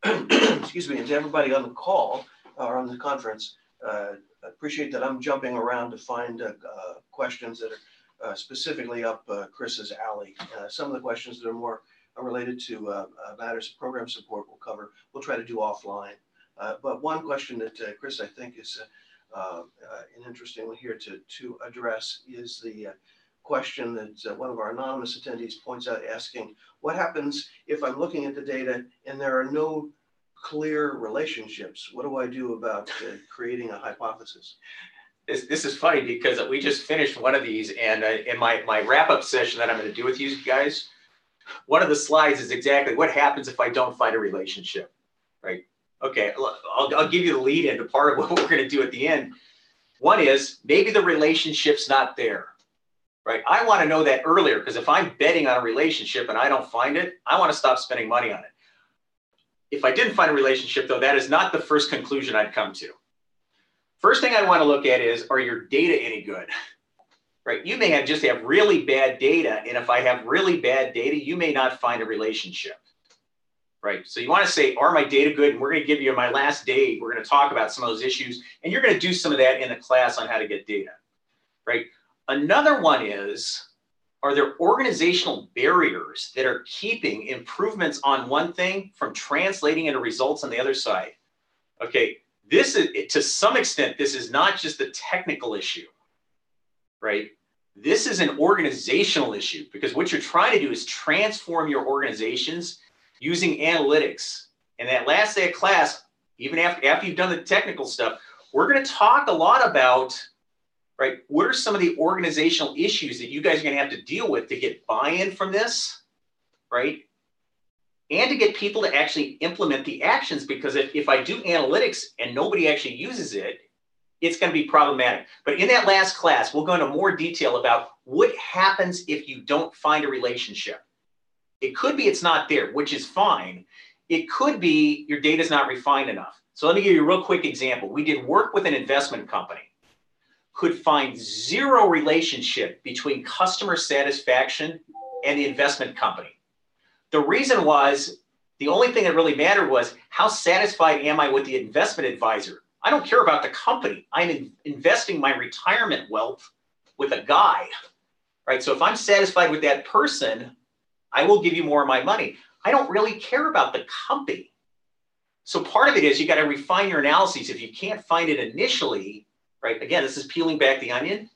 B: Excuse me, and to everybody on the call or on the conference, I appreciate that I'm jumping around to find questions that are specifically up Chris's alley. Some of the questions that are more related to matters of program support we'll try to do offline. But one question that Chris, I think is an interesting one here to address is the question that one of our anonymous attendees points out, asking, what happens if I'm looking at the data and there are no clear relationships? What do I do about creating a hypothesis?
C: This is funny because we just finished one of these, and in my wrap-up session that I'm going to do with you guys, one of the slides is exactly what happens if I don't find a relationship, right? Okay, I'll give you the lead into part of what we're going to do at the end. One is maybe the relationship's not there. Right? I want to know that earlier, because if I'm betting on a relationship and I don't find it, I want to stop spending money on it. If I didn't find a relationship, though, that is not the first conclusion I'd come to. First thing I want to look at is, are your data any good? Right? You may just have really bad data, and if I have really bad data, you may not find a relationship. Right? So you want to say, are my data good? And we're going to give you my last day. We're going to talk about some of those issues, and you're going to do some of that in the class on how to get data. Right? Another one is, are there organizational barriers that are keeping improvements on one thing from translating into results on the other side? Okay, this is, to some extent, this is not just a technical issue, right? This is an organizational issue, because what you're trying to do is transform your organizations using analytics. And that last day of class, even after you've done the technical stuff, we're going to talk a lot about, right, what are some of the organizational issues that you guys are going to have to deal with to get buy-in from this, right? and to get people to actually implement the actions, because if I do analytics and nobody actually uses it, it's going to be problematic. But in that last class, we'll go into more detail about what happens if you don't find a relationship. It could be it's not there, which is fine. It could be your data is not refined enough. So let me give you a real quick example. We did work with an investment company, could find zero relationship between customer satisfaction and the investment company. The reason was, the only thing that really mattered was, how satisfied am I with the investment advisor? I don't care about the company. I'm investing my retirement wealth with a guy, right? So if I'm satisfied with that person, I will give you more of my money. I don't really care about the company. So part of it is you got to refine your analyses. If you can't find it initially, right? Again, this is peeling back the onion.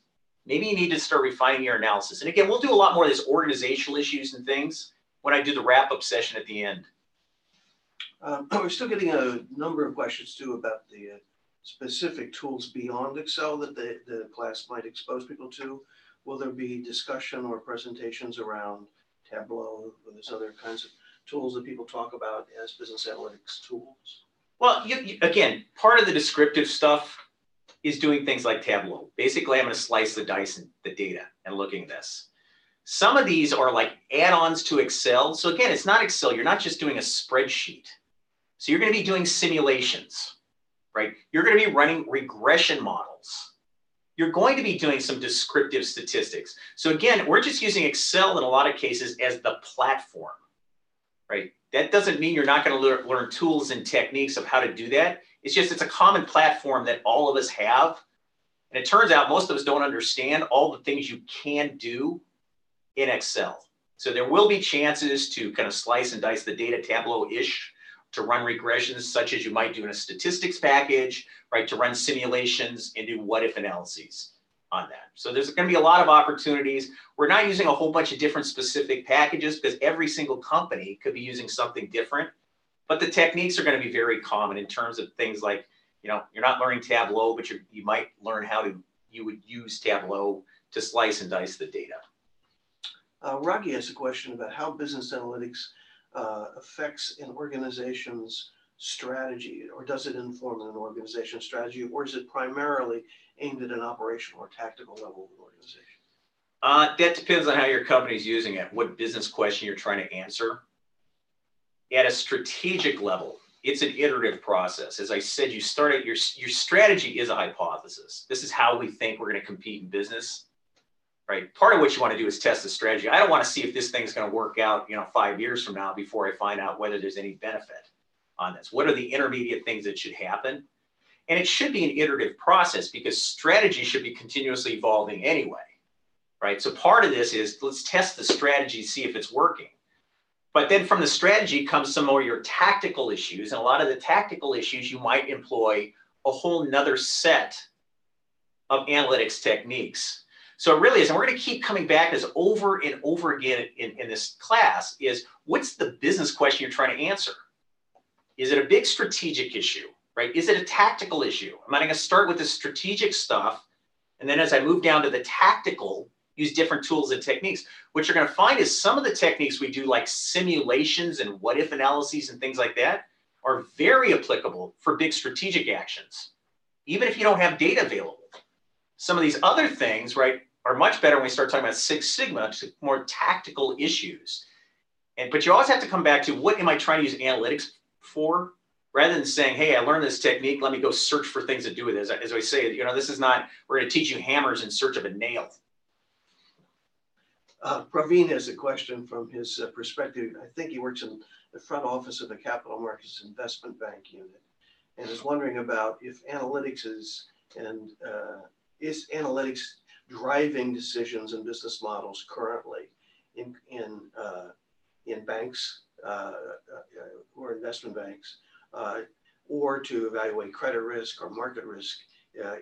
C: Maybe you need to start refining your analysis. And again, we'll do a lot more of this organizational issues and things when I do the wrap-up session at the end.
B: We're still getting a number of questions too about the specific tools beyond Excel that the class might expose people to. Will there be discussion or presentations around Tableau or there's other kinds of tools that people talk about as business analytics tools?
C: Well, again, part of the descriptive stuff is doing things like Tableau. Basically, I'm going to slice the dice in the data and looking at this. Some of these are like add-ons to Excel. So again, it's not Excel. You're not just doing a spreadsheet. So you're going to be doing simulations, right? You're going to be running regression models. You're going to be doing some descriptive statistics. So again, we're just using Excel in a lot of cases as the platform, right? That doesn't mean you're not going to learn tools and techniques of how to do that. It's just, it's a common platform that all of us have. And it turns out most of us don't understand all the things you can do in Excel. So there will be chances to kind of slice and dice the data, Tableau-ish, to run regressions such as you might do in a statistics package, right? To run simulations and do what-if analyses on that. So there's going to be a lot of opportunities. We're not using a whole bunch of different specific packages because every single company could be using something different. But the techniques are going to be very common in terms of things like, you know, you're not learning Tableau, but you might learn how you would use Tableau to slice and dice the data.
B: Rocky has a question about how business analytics affects an organization's strategy, or does it inform an organization's strategy, or is it primarily aimed at an operational or tactical level of an organization?
C: That depends on how your company's using it, what business question you're trying to answer. At a strategic level, it's an iterative process. As I said, you start at your strategy is a hypothesis. This is how we think we're going to compete in business, right? Part of what you want to do is test the strategy. I don't want to see if this thing's going to work out, 5 years from now before I find out whether there's any benefit on this. What are the intermediate things that should happen? And it should be an iterative process because strategy should be continuously evolving anyway, right? So part of this is let's test the strategy, see if it's working. But then from the strategy comes some more of your tactical issues. And a lot of the tactical issues, you might employ a whole nother set of analytics techniques. So it really is, and we're going to keep coming back as over and over again in this class, is what's the business question you're trying to answer? Is it a big strategic issue, right? Is it a tactical issue? I'm going to start with the strategic stuff. And then as I move down to the tactical, use different tools and techniques. What you're going to find is some of the techniques we do, like simulations and what-if analyses and things like that, are very applicable for big strategic actions, even if you don't have data available. Some of these other things, right, are much better when we start talking about Six Sigma, more tactical issues. But you always have to come back to what am I trying to use analytics for, rather than saying, hey, I learned this technique, let me go search for things to do with it. As I say, this is not, we're going to teach you hammers in search of a nail.
B: Praveen has a question from his perspective. I think he works in the front office of the Capital Markets Investment Bank unit and is wondering about if analytics is analytics driving decisions and business models currently in banks or investment banks, or to evaluate credit risk or market risk.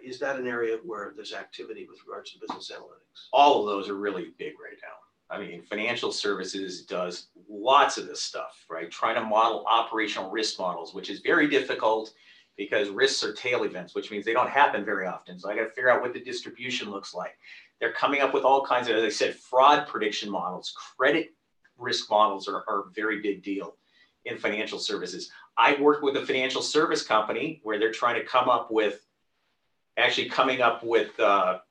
B: Is that an area where there's activity with regards to business analytics?
C: All of those are really big right now. I mean, financial services does lots of this stuff, right? Trying to model operational risk models, which is very difficult because risks are tail events, which means they don't happen very often. So I got to figure out what the distribution looks like. They're coming up with all kinds of, as I said, fraud prediction models. Credit risk models are a very big deal. in financial services. I work with a financial service company where they're trying to coming up with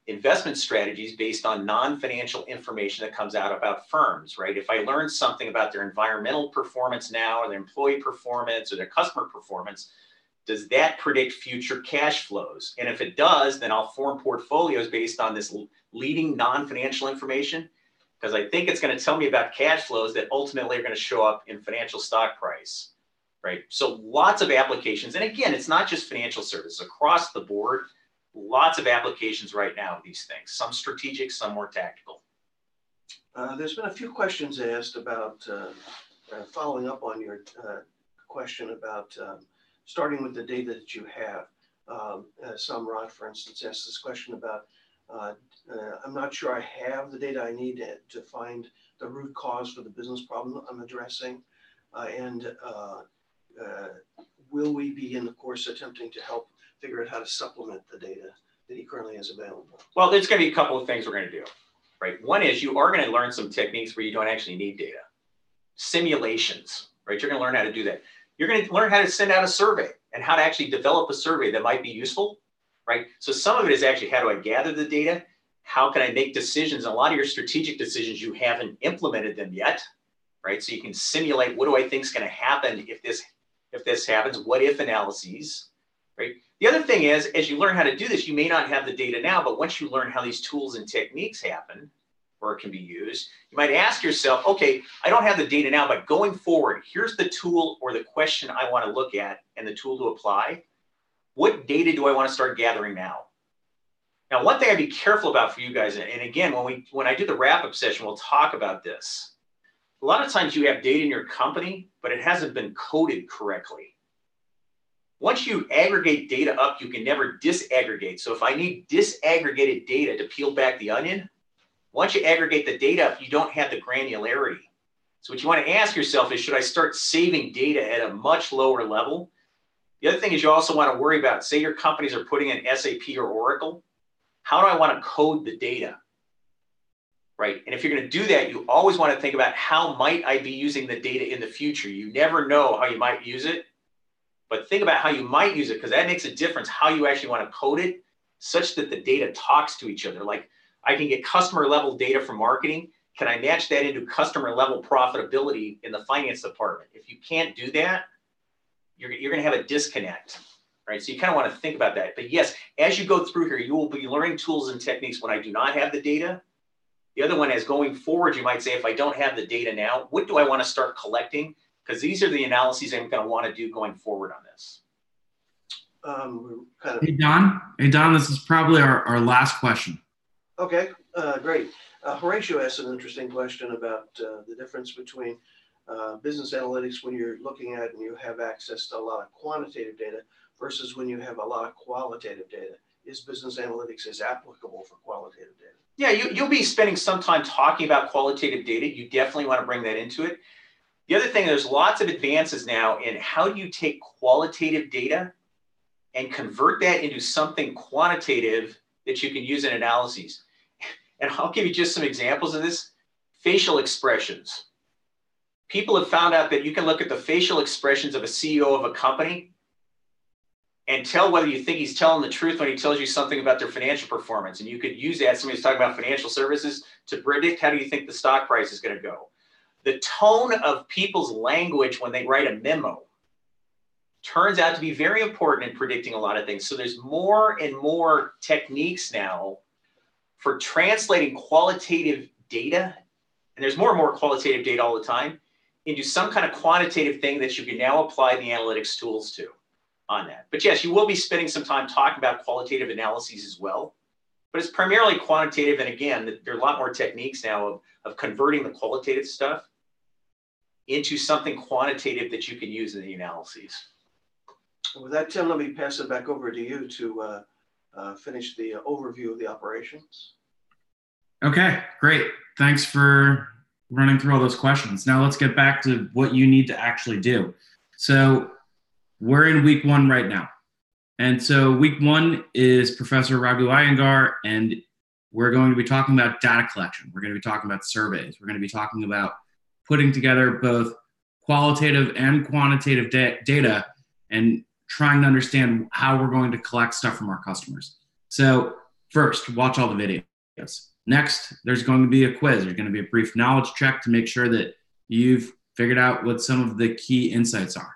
C: investment strategies based on non-financial information that comes out about firms, right? If I learn something about their environmental performance now, or their employee performance, or their customer performance, does that predict future cash flows? And if it does, then I'll form portfolios based on this leading non-financial information, because I think it's going to tell me about cash flows that ultimately are going to show up in financial stock price, right? So lots of applications. And again, it's not just financial services, across the board, lots of applications right now of these things, some strategic, some more tactical.
B: There's been a few questions asked about following up on your question about starting with the data that you have. Samrat, for instance, asked this question about, I'm not sure I have the data I need to find the root cause for the business problem I'm addressing. Will we be in the course attempting to help figure out how to supplement the data that he currently has available?
C: Well, there's going to be a couple of things we're going to do, right? One is you are going to learn some techniques where you don't actually need data. Simulations, right? You're going to learn how to do that. You're going to learn how to send out a survey and how to actually develop a survey that might be useful, right? So some of it is actually, how do I gather the data? How can I make decisions? And a lot of your strategic decisions, you haven't implemented them yet, right? So you can simulate, what do I think is going to happen if this happens? What if analyses, right? The other thing is, as you learn how to do this, you may not have the data now, but once you learn how these tools and techniques happen, or it can be used, you might ask yourself, okay, I don't have the data now, but going forward, here's the tool or the question I want to look at and the tool to apply. What data do I want to start gathering now? Now, one thing I'd be careful about for you guys, and again, when I do the wrap-up session, we'll talk about this. A lot of times you have data in your company, but it hasn't been coded correctly. Once you aggregate data up, you can never disaggregate. So if I need disaggregated data to peel back the onion, once you aggregate the data up, you don't have the granularity. So what you want to ask yourself is, should I start saving data at a much lower level? The other thing is, you also want to worry about, say your companies are putting in SAP or Oracle, how do I want to code the data, right? And if you're going to do that, you always want to think about, how might I be using the data in the future? You never know how you might use it, but think about how you might use it, because that makes a difference how you actually want to code it, such that the data talks to each other. Like, I can get customer level data from marketing. Can I match that into customer level profitability in the finance department? If you can't do that, you're going to have a disconnect, right? So you kind of want to think about that. But yes, as you go through here, you will be learning tools and techniques when I do not have the data. The other one is, going forward, you might say, if I don't have the data now, what do I want to start collecting? Because these are the analyses I'm going to want to do going forward on this.
A: Hey, Don, this is probably our last question.
B: Okay, great. Horatio asked an interesting question about the difference between business analytics when you're looking at and you have access to a lot of quantitative data versus when you have a lot of qualitative data. Is business analytics as applicable for qualitative data?
C: Yeah, you'll be spending some time talking about qualitative data. You definitely want to bring that into it. The other thing, there's lots of advances now in how do you take qualitative data and convert that into something quantitative that you can use in analyses. And I'll give you just some examples of this. Facial expressions. People have found out that you can look at the facial expressions of a CEO of a company and tell whether you think he's telling the truth when he tells you something about their financial performance. And you could use that, somebody's talking about financial services, to predict how do you think the stock price is going to go. The tone of people's language when they write a memo turns out to be very important in predicting a lot of things. So there's more and more techniques now for translating qualitative data, and there's more and more qualitative data all the time, into some kind of quantitative thing that you can now apply the analytics tools to on that. But yes, you will be spending some time talking about qualitative analyses as well, but it's primarily quantitative. And again, there are a lot more techniques now of converting the qualitative stuff into something quantitative that you can use in the analyses.
B: With that, Tim, let me pass it back over to you to finish the overview of the operations.
A: Okay, great. Thanks for running through all those questions. Now let's get back to what you need to actually do. So we're in week 1 right now. And so week 1 is Professor Raghu Iyengar, and we're going to be talking about data collection. We're going to be talking about surveys. We're going to be talking about putting together both qualitative and quantitative data and trying to understand how we're going to collect stuff from our customers. So first, watch all the videos. Next, there's going to be a quiz. There's going to be a brief knowledge check to make sure that you've figured out what some of the key insights are.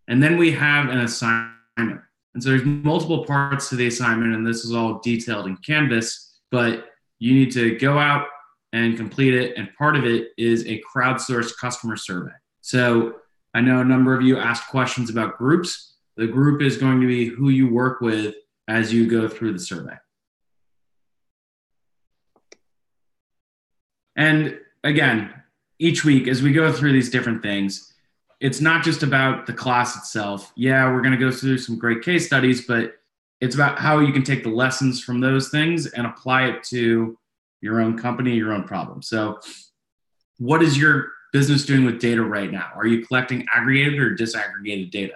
A: And then we have an assignment. And so there's multiple parts to the assignment, and this is all detailed in Canvas, but you need to go out and complete it. And part of it is a crowdsourced customer survey. So I know a number of you asked questions about groups. The group is going to be who you work with as you go through the survey. And again, each week as we go through these different things, it's not just about the class itself. Yeah, we're going to go through some great case studies, but it's about how you can take the lessons from those things and apply it to your own company, your own problem. So what is your business doing with data right now? Are you collecting aggregated or disaggregated data?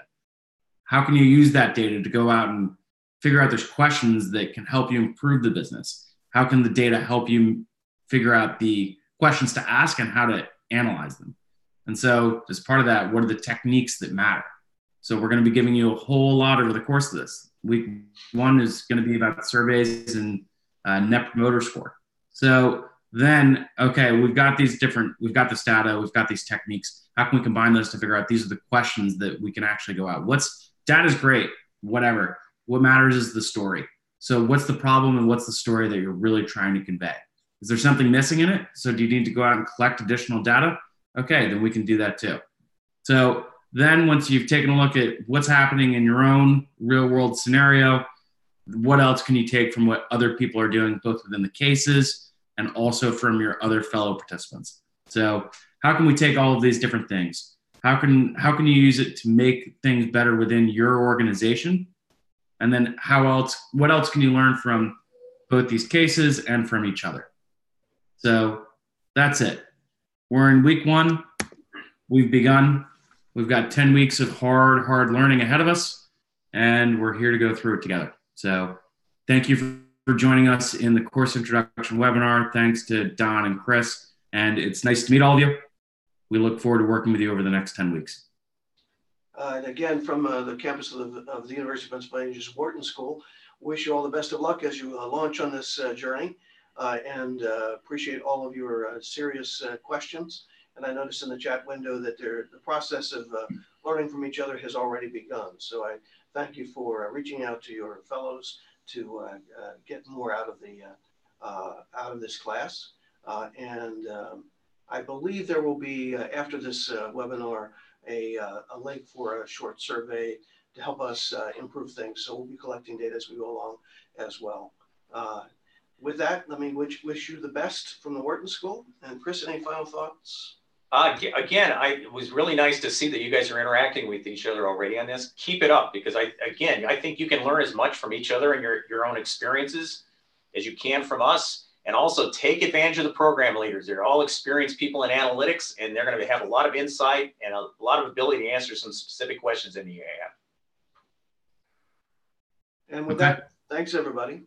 A: How can you use that data to go out and figure out those questions that can help you improve the business? How can the data help you figure out the questions to ask and how to analyze them? And so as part of that, what are the techniques that matter? So we're going to be giving you a whole lot over the course of this. Week one is going to be about surveys and net promoter score. So then, okay, we've got this data, we've got these techniques. How can we combine those to figure out these are the questions that we can actually go out? Data's great, whatever. What matters is the story. So what's the problem and what's the story that you're really trying to convey? Is there something missing in it? So do you need to go out and collect additional data? Okay, then we can do that too. So then once you've taken a look at what's happening in your own real world scenario, what else can you take from what other people are doing, both within the cases and also from your other fellow participants? So how can we take all of these different things? How can you use it to make things better within your organization? And then what else can you learn from both these cases and from each other? So that's it. We're in week one. We've begun. We've got 10 weeks of hard learning ahead of us, and we're here to go through it together. So thank you for joining us in the course introduction webinar. Thanks to Don and Chris, and it's nice to meet all of you. We look forward to working with you over the next 10 weeks.
B: And again, from the campus of the University of Pennsylvania's Wharton School, wish you all the best of luck as you launch on this journey, and appreciate all of your serious questions. And I noticed in the chat window that the process of learning from each other has already begun. So I thank you for reaching out to your fellows to get more out of this class. And I believe there will be, after this webinar, a link for a short survey to help us improve things. So we'll be collecting data as we go along as well. With that, let me wish you the best from the Wharton School. And Chris, any final thoughts?
C: Again, it was really nice to see that you guys are interacting with each other already on this. Keep it up, because I think you can learn as much from each other and your own experiences as you can from us. And also take advantage of the program leaders. They're all experienced people in analytics, and they're going to have a lot of insight and a lot of ability to answer some specific questions in the EAM.
B: And with that, thanks everybody.